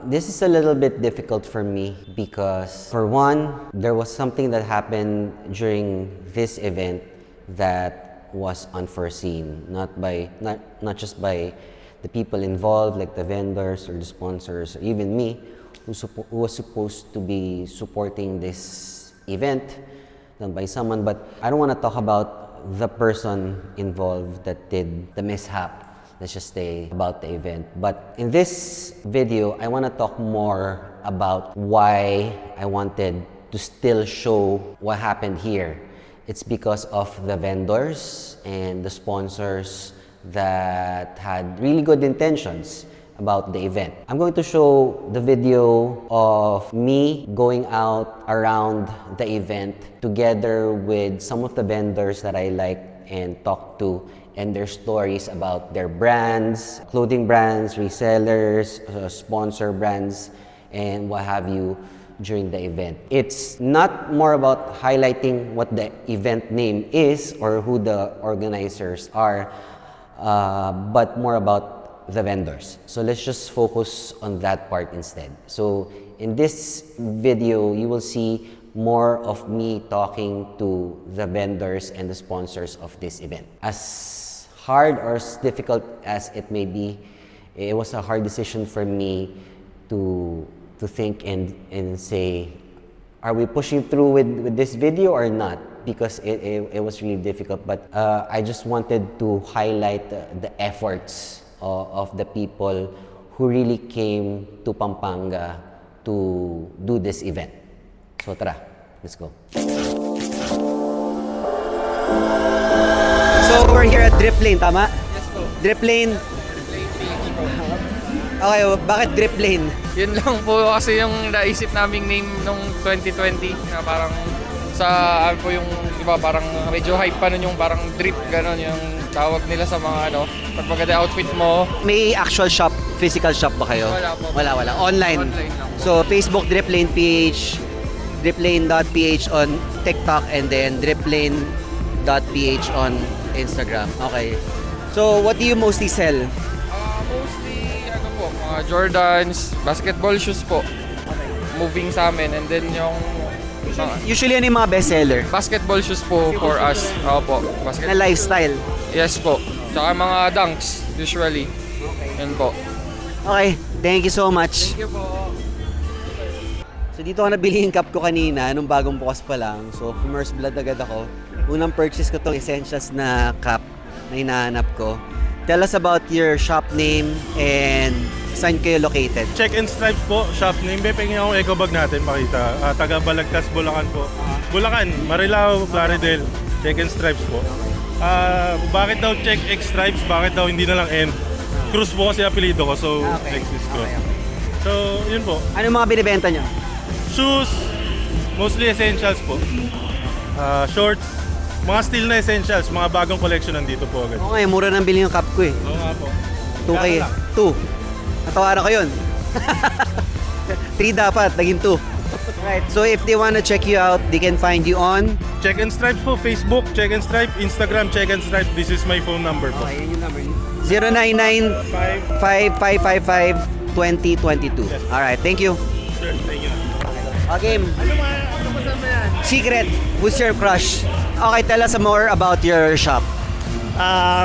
This is a little bit difficult for me because, for one, there was something that happened during this event that was unforeseen, not just by the people involved, like the vendors or the sponsors, or even me, who was supposed to be supporting this event, done by someone. But I don't want to talk about the person involved that did the mishap. Let's just say about the event. But in this video, I want to talk more about why I wanted to still show what happened here. It's because of the vendors and the sponsors that had really good intentions about the event. I'm going to show the video of me going out around the event together with some of the vendors that I like and talk to, and their stories about their brands, clothing brands, resellers, sponsor brands, and what have you during the event. It's not more about highlighting what the event name is or who the organizers are, but more about the vendors. So let's just focus on that part instead. So in this video, you will see more of me talking to the vendors and the sponsors of this event. As hard or as difficult as it may be, it was a hard decision for me to think and say, are we pushing through with this video or not? Because it was really difficult. But I just wanted to highlight the efforts of the people who really came to Pampanga to do this event. So tara, let's go. So we're here at Drip Lane, tama? Yes po. Drip Lane. Okay, bakit Drip Lane? Yun lang po kasi yung naisip naming name nung 2020 na parang sa ano po yung iba parang medyo hype pa nun yung parang drip ganon yung tawag nila sa mga ano pag maganda outfit mo. May actual shop, physical shop ba kayo? Wala po. Wala. Online. Online lang po. So Facebook Drip Lane page, driplane.ph on TikTok, and then driplane.ph on Instagram. Okay. So what do you mostly sell? Mostly ano po, mga Jordans, basketball shoes po. Moving sa amin, and then yung Usually ano yung mga bestseller? basketball shoes po for us. Opo, Na basketball. lifestyle. Yes po. Tsaka mga dunks usually. Yan po. Okay, thank you so much. Thank you po. So dito ako nabili yung cup ko kanina, nung bagong bukas pa lang. So First Blood agad ako. Unang purchase ko itong essentials na cup na hinahanap ko. Tell us about your shop name and saan kayo located? Check and Stripes po, shop name. Pengin akong eco bag natin, pakita. Taga Balagtas, Bulacan po. Bulacan, Marilao, Plaridel. Check and Stripes po. Bakit daw check X Stripes? Bakit daw hindi na lang N? Cruz po kasi apelido ko, so X is Cruz. So, yun po. Ano mga binibenta nyo? Shoes, mostly essentials po. Shorts, mga steel na essentials, mga bagong collection nandito po agad. Oo nga, mura nang bili yung cup ko eh. Oo nga po. 2K. 2. Natawaran ko yun. 3 dapat, naging 2. Right. So if they wanna check you out, they can find you on? Check and Stripes po, Facebook, Check and Stripe, Instagram, Check and Stripe. This is my phone number po. Okay, yun yung number. 099-5555-2022. Yes. Alright, thank you. Sure, thank you. Okay. Ano ba yan? Secret, who's your crush? Okay, tell us more about your shop.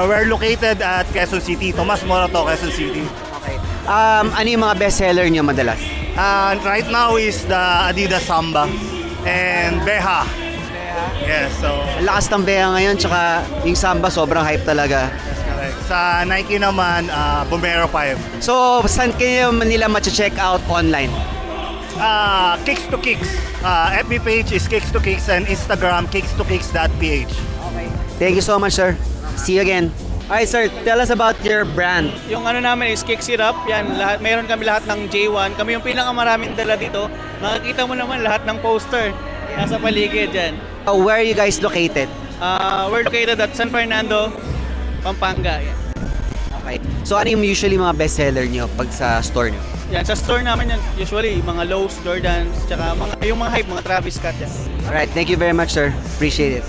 We're located at Quezon City, Tomas Morato, Quezon City. Okay. Ano yung mga bestseller niyo madalas? Right now is the Adidas Samba and Beha. Yes, so Lakas ng Bea ngayon, tsaka yung Samba sobrang hype talaga. that's correct. Sa Nike naman, Bomero 5. So, saan kayo nila ma-check out online? Kicks to Kicks. FB page is Kicks to Kicks and Instagram kicks2kicks.ph. Thank you so much, sir. See you again. Alright, sir, tell us about your brand. Yung ano namin is Kicks It Up. Yan, lahat, mayroon kami lahat ng J1. Kami yung pinakamaraming dala dito. Nakikita mo naman lahat ng poster nasa paligid dyan. Where are you guys located? We're located at San Fernando, Pampanga. Yan. Okay. So, ano yung usually mga bestseller niyo pag sa store niyo? Yan, sa store namin yan, usually mga Lowe's, Jordans, tsaka yung mga hype, mga Travis Scott yan. Alright, thank you very much, sir. Appreciate it.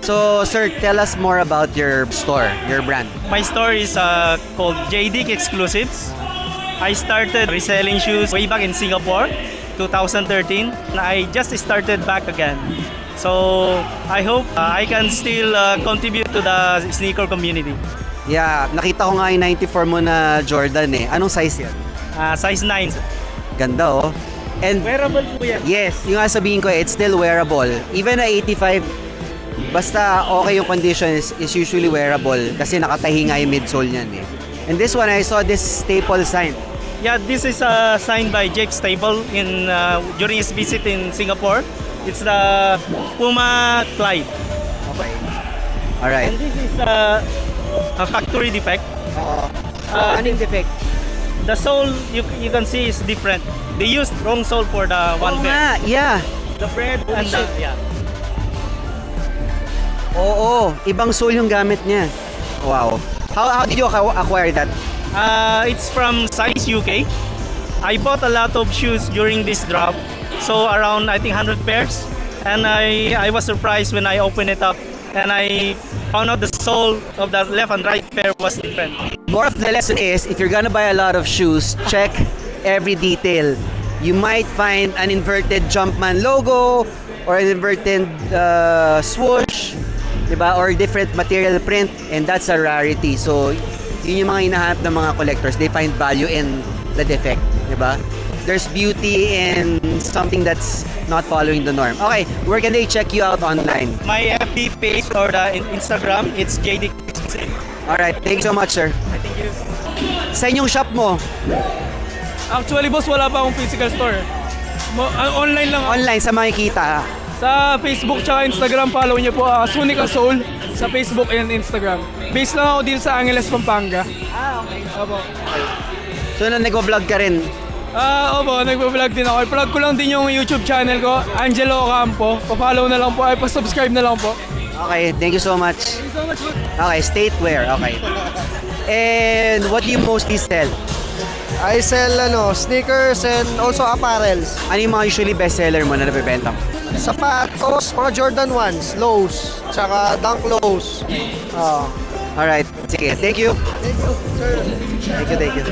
So, sir, tell us more about your store, your brand. My store is called JD Exclusives. I started reselling shoes way back in Singapore, 2013. And I just started back again. So I hope I can still contribute to the sneaker community. Yeah, nakita ko nga yung 94 mo na Jordan eh. Anong size yan? Size 9. Ganda oh. And Wearable po yan. yes, yung nga sabihin ko, it's still wearable. Even na 85, basta okay yung condition is usually wearable kasi nakatahi nga yung midsole niyan eh. And this one, I saw this staple sign. Yeah, this is signed by Jeff Staple in during his visit in Singapore. It's the Puma Clyde. Okay. Alright. And this is a factory defect. Ano yung defect? The sole you can see is different. They used wrong sole for the one Oo pair. nga, yeah. The bread and the yeah. Oo, ibang sole yung gamit niya. Wow. How did you acquire that? It's from Size UK. I bought a lot of shoes during this drop, so around I think 100 pairs, and I was surprised when I opened it up and I found out the sole of the left and right pair was different. More of the lesson is, if you're gonna buy a lot of shoes, check every detail. You might find an inverted Jumpman logo or an inverted swoosh, diba? Or different material print, and that's a rarity. So, yun yung mga hinahanap ng mga collectors. They find value in the defect, diba? There's beauty in something that's not following the norm. Okay, where can they check you out online? My FB page or the Instagram, it's JD. Alright, thank you so much, sir. Thank you. Sa inyong shop mo, Actually, boss, wala pa akong physical store. Online lang ako. online sa makikita. Sa Facebook tsaka Instagram, follow niyo po Sunica Soul sa Facebook and Instagram. Based lang ako dito sa Angeles, Pampanga. Okay. Opo. So, nag-vlog ka rin. Opo, nagpo-vlog din ako. I-plug ko lang din yung YouTube channel ko, Angelo Ocampo. Pa-follow na lang po, ay pa-subscribe na lang po. Okay, thank you so much. Thank you so much. Okay, stateware, okay. And what do you mostly sell? I sell sneakers and also apparels. Ano yung mga usually bestseller mo na nabibenta mo? Sapatos, mga Jordan 1s, lows, tsaka dunk lows. Alright, sige, thank you. Thank you, sir. Thank you.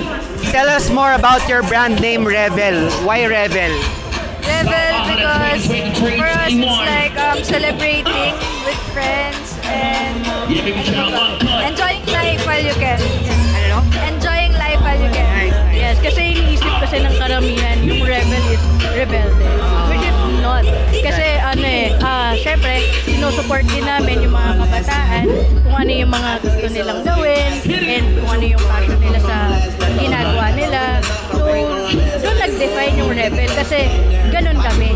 Tell us more about your brand name, Revel. Why Revel? Rebel because for us it's like celebrating with friends and enjoying life while you can. Enjoying life while you can. Yes, kasi iniisip kasi ng karamihan yung rebel is rebelde. Which is not. Kasi syempre, sinusupport din namin yung mga kabataan kung ano yung mga gusto nilang gawin and kung ano yung passion nila sa ginagawa nila. So, doon nag-define yung rebel kasi ganun kami.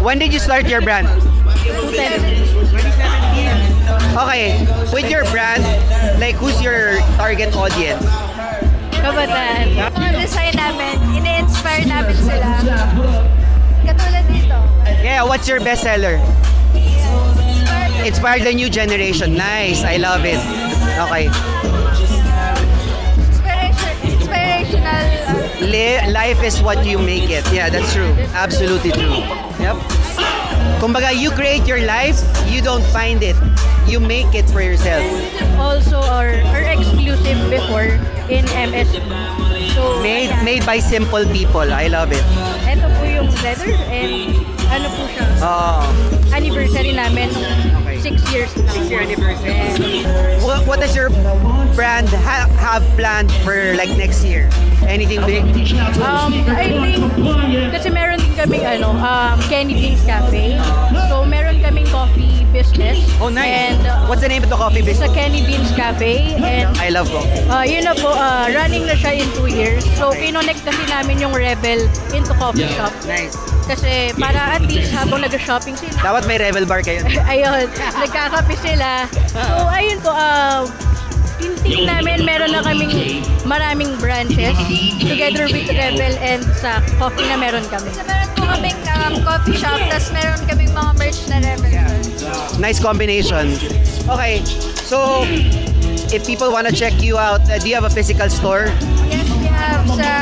When did you start your brand? 2017. Okay, with your brand, like who's your target audience? Kabataan. Mga design namin, ini-inspire namin sila. Katulad dito. Yeah, what's your bestseller? Inspire the new generation. Nice, I love it. Okay. Inspirational. Life is what you make it. Yeah, that's true. Absolutely true. Yep. Kumbaga, you create your life, you don't find it. You make it for yourself. Also, our exclusive before in MS. So, Made by simple people. I love it. Ito po yung leather and ano po siya? Anniversary namin. 6 years na. 6 year anniversary. What does your brand have planned for like next year? Anything big? I think kasi meron din kaming Kenny Beans Cafe. So meron kaming coffee business. Oh, nice. And what's the name of the coffee business? Sa Kenny Beans Cafe. And I love coffee. yun na po, running na siya in 2 years. So kinonect kasi namin yung Rebel into coffee shop. Nice. Kasi para at least habang nag-shopping sila. Dapat may Rebel bar kayo. Ayun, nagkakape sila. So ayun po, tinting namin, meron na kaming maraming branches together with Rebel and sa coffee na meron kami. So, meron po kaming coffee shop, tapos meron kaming mga merch na Rebel. Nice combination. Okay, so if people wanna check you out, do you have a physical store? Yes, we have sa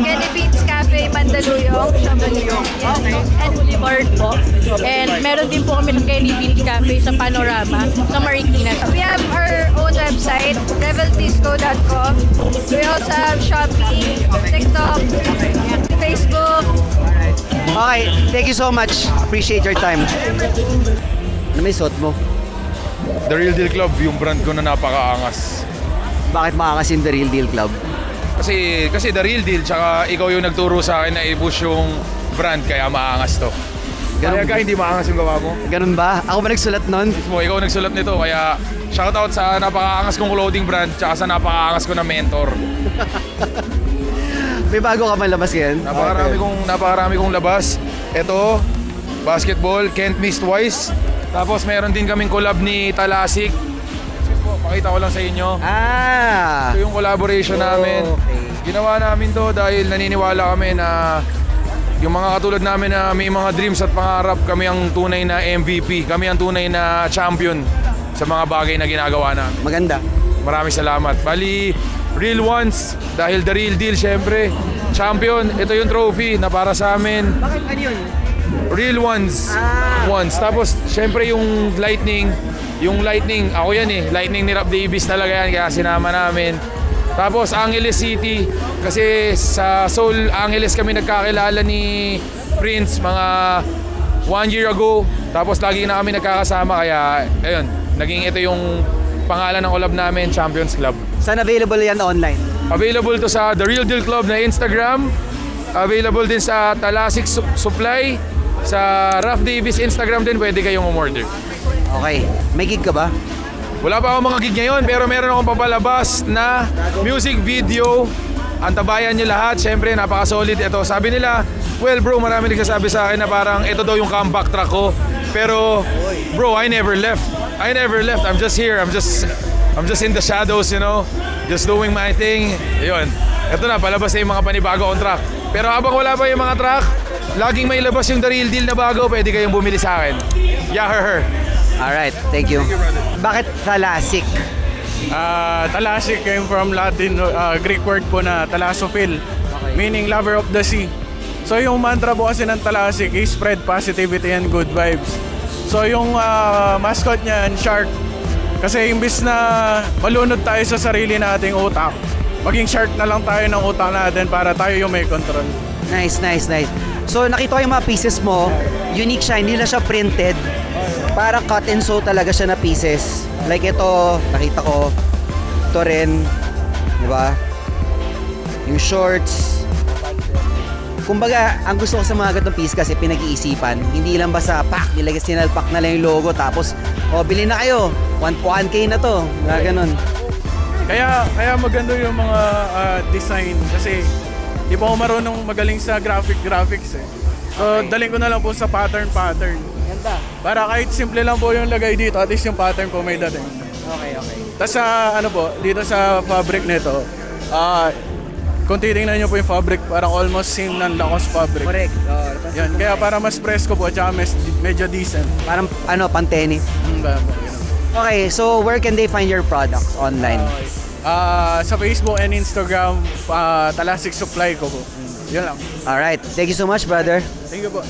Kenny Beans Cafe, Mandaluyong, sa and Boulevard po. And meron din po kami ng Kelly Bean Cafe sa Panorama, sa Marikina. We have our own website, reveldisco.com. We also have Shopee, TikTok, Facebook. Okay, thank you so much. Appreciate your time. Ano may suot mo? The Real Deal Club, yung brand ko na napakaangas. Bakit maangas yung The Real Deal Club? Kasi The Real Deal, tsaka ikaw yung nagturo sa akin na i-push yung brand, kaya maangas to. Kaya ka hindi maangas yung gawa mo? Ganun ba? Ako ba nagsulat nun? Mismo, ikaw nagsulat nito, kaya shoutout sa napakaangas kong clothing brand, tsaka sa napakaangas ko na mentor. May bago ka man labas ngayon? Napakarami kong labas. Ito, basketball, Can't Miss Twice. Tapos meron din kaming collab ni Talasik. Pakita ko lang sa inyo. Ito yung collaboration namin. Ginawa namin to dahil naniniwala kami na yung mga katulad namin na may mga dreams at pangarap, kami ang tunay na MVP. Kami ang tunay na champion sa mga bagay na ginagawa namin. Maganda. Maraming salamat. Bali, Real Ones, dahil The Real Deal syempre. Champion, ito yung trophy na para sa amin. Bakit ano yun? Real Ones. Ones. Tapos syempre yung Lightning, ako yan eh. Lightning ni Rap Davis talaga yan, kaya sinama namin. Tapos Angeles City, kasi sa Seoul, Angeles kami nagkakilala ni Prince mga 1 year ago. Tapos lagi na kami nagkakasama, kaya ayun, naging ito yung pangalan ng collab namin, Champions Club. Saan available yan online? Available to sa The Real Deal Club na Instagram. Available din sa Talasik Supply. Sa Raf Davis Instagram din, pwede kayong umorder. Okay. May gig ka ba? Wala pa akong mga gig ngayon, pero meron akong papalabas na music video. Antabayan nyo lahat. Siyempre, napaka-solid ito. Sabi nila, well bro, marami nagsasabi sa akin na parang ito daw yung comeback track ko. Pero, bro, I never left. I'm just here. I'm just in the shadows, you know. Just doing my thing. Ayun. Ito na, palabas na yung mga panibago kong track. Pero habang wala pa yung mga track, laging may labas yung The Real Deal na bago, pwede kayong bumili sa akin. Yeah, her. Alright, thank you. Bakit Talasik? Talasik came from Latin, Greek word po na talasophil, meaning lover of the sea. So yung mantra po kasi ng Talasik is spread positivity and good vibes. So yung mascot niyan, shark. Kasi imbis na malunod tayo sa sarili nating utak, maging shark na lang tayo ng utak natin para tayo yung may control. Nice. So nakita ko yung mga pieces mo, unique siya, hindi na siya printed. Para cut and sew talaga siya na pieces. Like ito, nakita ko. Ito rin, di ba? Yung shorts. Kumbaga, ang gusto ko sa mga ganitong piece kasi pinag-iisipan. Hindi lang basta pack, sinalpak na lang yung logo tapos, bilhin na kayo. 1K na to. Ganun. Kaya maganda yung mga design kasi di pa ako marunong magaling sa graphics eh. So, daling ko na lang po sa pattern. Ganda. Para kahit simple lang po yung lagay dito, at least yung pattern po may dating. Okay. Tapos sa dito sa fabric nito, kung titingnan nyo po yung fabric, parang almost same ng Lacoste fabric. Correct. Yan, kaya para mas fresco po at saka medyo decent. Parang pan-tennis. Okay, so where can they find your products online? Sa Facebook and Instagram, Talasik Supply ko po. Yun lang. Alright, thank you so much, brother. Thank you po.